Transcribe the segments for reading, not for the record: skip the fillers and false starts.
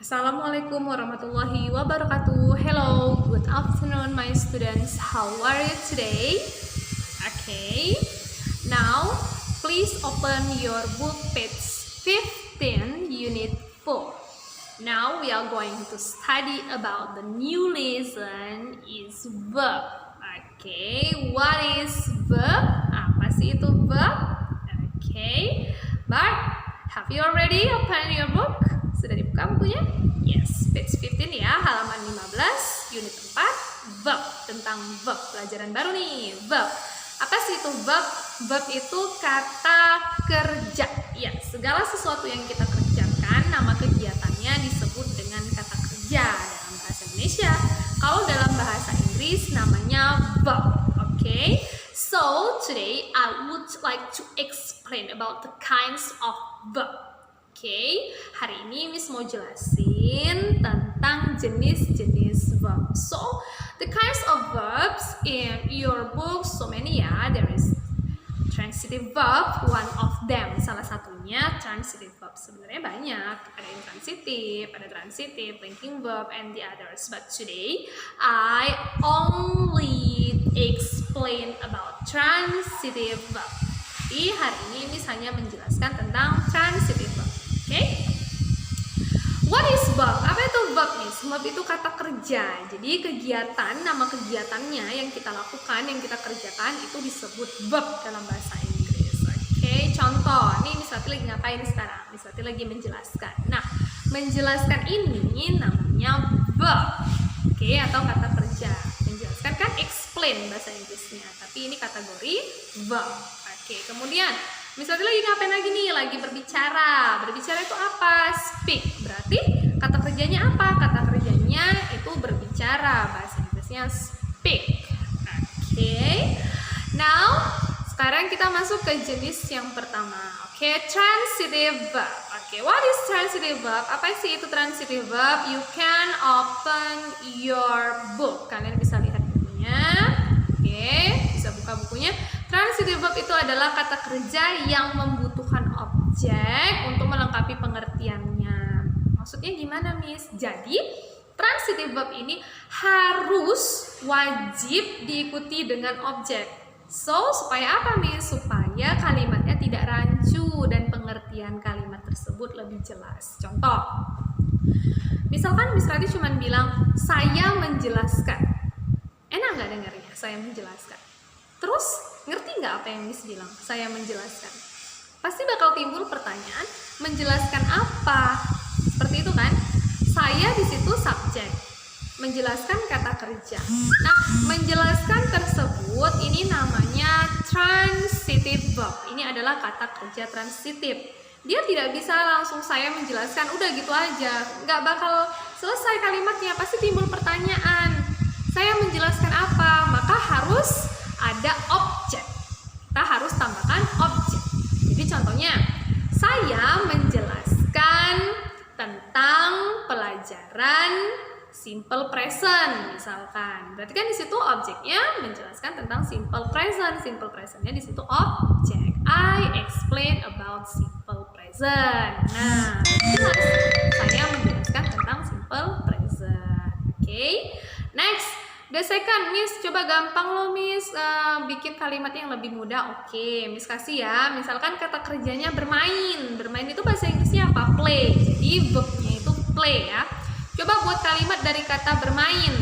Assalamualaikum warahmatullahi wabarakatuh. Hello, good afternoon my students. How are you today? Okay. Now, please open your book page 15 unit 4. Now we are going to study about the new lesson is verb. Okay, what is verb? Apa sih itu verb? Okay. But have you already opened your book? Sudah dibuka bukunya? Yes, page 15 ya, halaman 15, unit 4, verb, tentang verb, pelajaran baru nih, verb. Apa sih itu verb? Verb itu kata kerja. Ya, segala sesuatu yang kita kerjakan, nama kegiatannya disebut dengan kata kerja dalam bahasa Indonesia. Kalau dalam bahasa Inggris namanya verb. Okay? So, today I would like to explain about the kinds of verb. Oke, hari ini Miss mau jelasin tentang jenis-jenis verb. So, the kinds of verbs in your book, so many ya. There is transitive verb, one of them. Salah satunya transitive verb. Sebenarnya banyak. Ada intransitive, ada transitive, linking verb, and the others. But today, I only explain about transitive verb. Jadi hari ini Miss hanya menjelaskan tentang transitive verb. Okay. What is verb? Apa itu verb nih? Verb itu kata kerja. Jadi kegiatan, nama kegiatannya yang kita lakukan, yang kita kerjakan itu disebut verb dalam bahasa Inggris. Oke, contoh. Nih Miss Wati lagi ngapain sekarang? Miss Wati lagi menjelaskan. Nah, menjelaskan ini namanya verb. Oke, atau kata kerja. Menjelaskan kan explain bahasa Inggrisnya, tapi ini kategori verb. Oke, kemudian Miss Wati lagi ngapain lagi nih? Lagi berbicara. Berbicara itu apa? Speak. Berarti kata kerjanya apa? Kata kerjanya itu berbicara. Bahasa Inggrisnya speak. Oke. Now, sekarang kita masuk ke jenis yang pertama. Oke, transitive verb. Oke, what is transitive verb? Apa sih itu transitive verb? You can open your book. Kalian bisa lihat bukunya. Oke, bisa buka bukunya. Transitive verb itu adalah kata kerja yang membutuhkan objek untuk melengkapi pengertiannya. Maksudnya gimana, Miss? Jadi, transitive verb ini harus wajib diikuti dengan objek. So, supaya apa, Miss? Supaya kalimatnya tidak rancu dan pengertian kalimat tersebut lebih jelas. Contoh, misalkan Miss Rati cuma bilang, saya menjelaskan. Enak nggak dengarnya? Saya menjelaskan. Terus, ngerti nggak apa yang Miss bilang? Saya menjelaskan. Pasti bakal timbul pertanyaan, menjelaskan apa? Seperti itu kan? Saya di situ subjek, menjelaskan kata kerja. Nah, menjelaskan tersebut ini namanya transitive verb. Ini adalah kata kerja transitif. Dia tidak bisa langsung saya menjelaskan, udah gitu aja. Nggak bakal selesai kalimatnya, pasti timbul pertanyaan. Saya menjelaskan apa? Maka harus ada objek. Kita harus tambahkan objek. Jadi contohnya, saya menjelaskan tentang pelajaran simple present misalkan. Berarti kan di situ objeknya menjelaskan tentang simple present. Simple presentnya di situ objek. I explain about simple present. Nah, jelas saya menjelaskan tentang simple present. Oke. Next. The second, Miss, coba gampang loh, Miss, bikin kalimat yang lebih mudah. Oke, Miss kasih ya. Misalkan kata kerjanya bermain. Bermain itu bahasa Inggrisnya apa? Play. Jadi verbnya itu play ya. Coba buat kalimat dari kata bermain.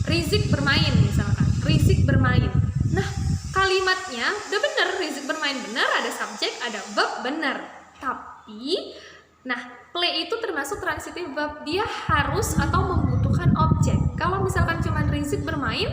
Rizik bermain misalkan. Rizik bermain. Nah, kalimatnya udah bener. Rizik bermain bener. Ada subjek, ada verb bener. Tapi, nah, play itu termasuk transitive verb. Dia harus atau membutuhkan objek. Kalau misalkan cuma Rizik bermain,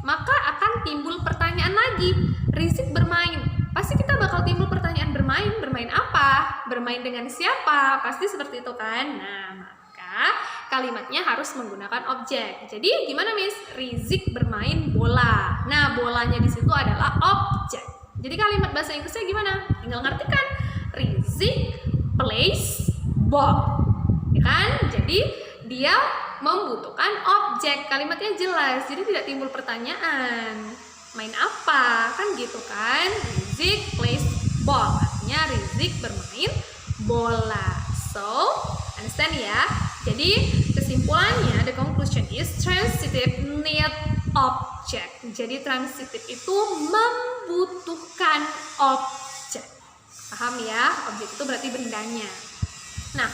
maka akan timbul pertanyaan lagi. Rizik bermain. Pasti kita bakal timbul pertanyaan bermain. Bermain apa? Bermain dengan siapa? Pasti seperti itu kan? Nah, maka kalimatnya harus menggunakan objek. Jadi gimana, Miss? Rizik bermain bola. Nah, bolanya di situ adalah objek. Jadi kalimat bahasa Inggrisnya gimana? Tinggal ngartikan. Rizik plays ball. Ya kan? Jadi dia membutuhkan objek. Kalimatnya jelas, jadi tidak timbul pertanyaan. Main apa? Kan gitu kan? Rizik plays ball. Artinya Rizik bermain bola. So, Understand ya? Jadi kesimpulannya, the conclusion is transitive need object. Jadi transitive itu membutuhkan objek. Paham ya? Objek itu berarti bendanya. Nah,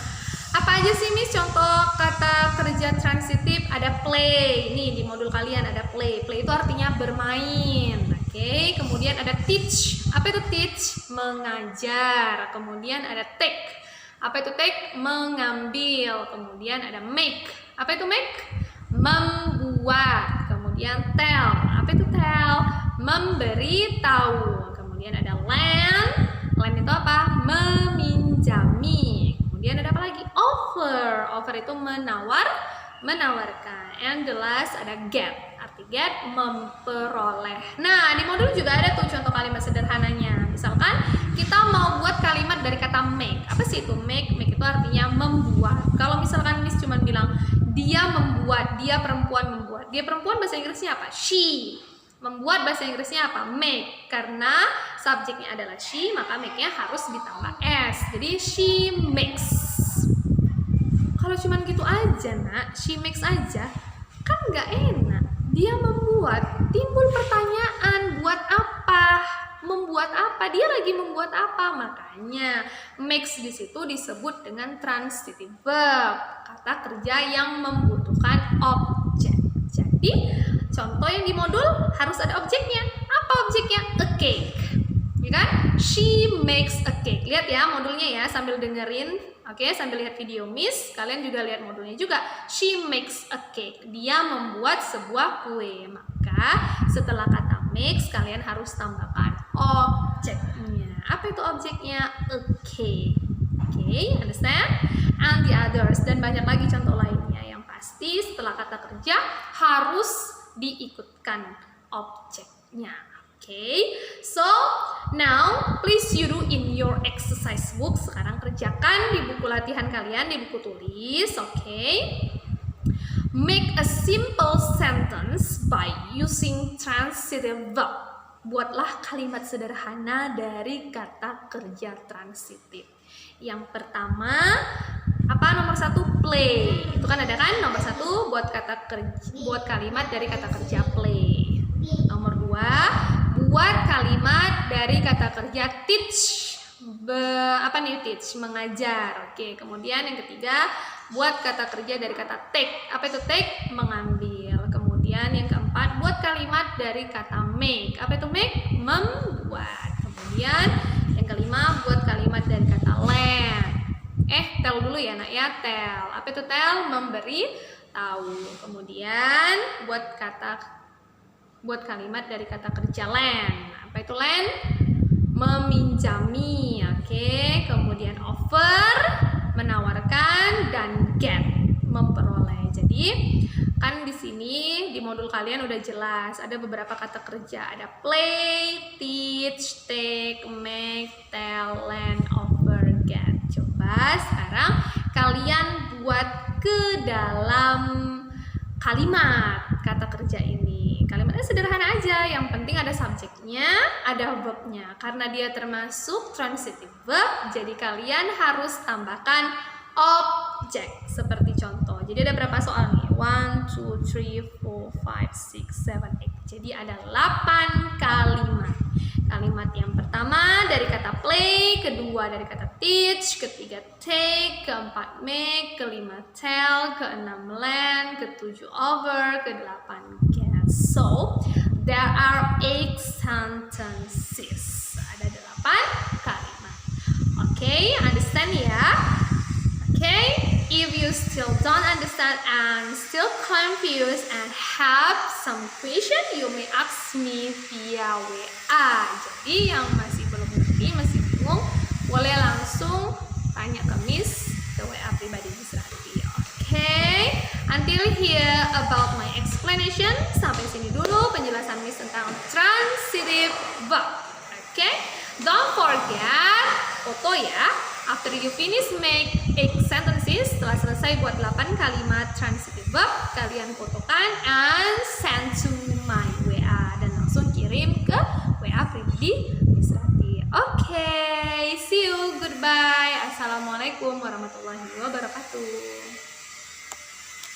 apa aja sih Miss contoh kata kerja transitif? Ada play. Nih di modul kalian ada play. Play itu artinya bermain. Oke, kemudian ada teach. Apa itu teach? Mengajar. Kemudian ada take. Apa itu take? Mengambil. Kemudian ada make. Apa itu make? Membuat. Kemudian tell. Apa itu tell? Memberitahu. Kemudian ada lend. Lend itu apa? Meminjami. Kemudian ada apa lagi? Offer. Offer itu menawarkan. And the last ada get. Arti get memperoleh. Nah, di modul juga ada tuh contoh kalimat sederhananya. Misalkan kita mau buat kalimat dari kata make. Apa sih itu make? Make itu artinya membuat. Kalau misalkan Miss cuma bilang dia membuat, dia perempuan membuat. Dia perempuan bahasa Inggrisnya apa? She. Membuat bahasa Inggrisnya apa? Make. Karena subjeknya adalah she, maka make-nya harus ditambah s. Jadi she makes. Kalau cuman gitu aja nak, she makes aja, kan nggak enak. Dia membuat. Timbul pertanyaan, buat apa? Membuat apa? Dia lagi membuat apa? Makanya makes di situ disebut dengan transitive verb. Kata kerja yang membutuhkan objek. Jadi contoh yang di modul harus ada objeknya. Apa objeknya? A cake. Ya kan? She makes a cake. Lihat ya modulnya ya sambil dengerin. Oke, sambil lihat video Miss. Kalian juga lihat modulnya juga. She makes a cake. Dia membuat sebuah kue. Maka setelah kata makes kalian harus tambahkan objeknya. Apa itu objeknya? A cake. Oke, understand? And the others. Dan banyak lagi contoh lainnya. Yang pasti setelah kata kerja harus diikutkan objeknya. Okay, so now please you do in your exercise book. Sekarang kerjakan di buku latihan kalian, di buku tulis. Okay, make a simple sentence by using transitive verb. Buatlah kalimat sederhana dari kata kerja transitif. Yang pertama, apa nomor satu? Play. Itu kan ada kan nomor satu buat kata kerja, buat kalimat dari kata kerja play. Nomor dua, buat kalimat dari kata kerja teach. Apa nih teach? Mengajar. Oke, kemudian yang ketiga, buat kata kerja dari kata take. Apa itu take? Mengambil. Kemudian yang keempat, buat kalimat dari kata make. Apa itu make? Membuat. Kemudian yang kelima, buat kalimat dari kata lend. Tell dulu ya nak ya, tell. Apa itu tell? Memberi tahu. Kemudian buat kalimat dari kata kerja lend. Apa itu lend? Meminjami. Oke. Kemudian offer, menawarkan, dan get, memperoleh. Jadi kan di sini di modul kalian udah jelas ada beberapa kata kerja. Ada play, teach, take, make, tell, lend, offer, get. Coba sekarang kalian buat ke dalam kalimat kata kerja ini. Kalimatnya sederhana aja, yang penting ada subjeknya, ada verbnya. Karena dia termasuk transitive verb, jadi kalian harus tambahkan objek. Seperti contoh, jadi ada berapa soal nih? 1, 2, 3, 4, 5, 6, 7, 8. Jadi ada 8 kalimat. Kalimat yang pertama dari kata play, kedua dari kata teach, ketiga take, keempat make, kelima tell, keenam lend, ketujuh over, kedelapan get. So, there are 8 sentences. Ada 8 kalimat. Okay, understand ya? Okay, if you still don't understand and still confused and have some question, you may ask me via WA. Jadi yang masih belum ngerti, masih bingung, boleh langsung tanya ke Miss ke WA pribadi Miss Rati. Okay, until here about my explanation. Sampai sini dulu penjelasan Miss tentang transitive verb. Okay, don't forget foto ya. After you finish make 8 sentences, setelah selesai buat 8 kalimat transitive verb, kalian fotokan and send to my WA dan langsung kirim ke WA pribadi Miss Rati. Okay, see you, goodbye. Assalamualaikum warahmatullahi wabarakatuh.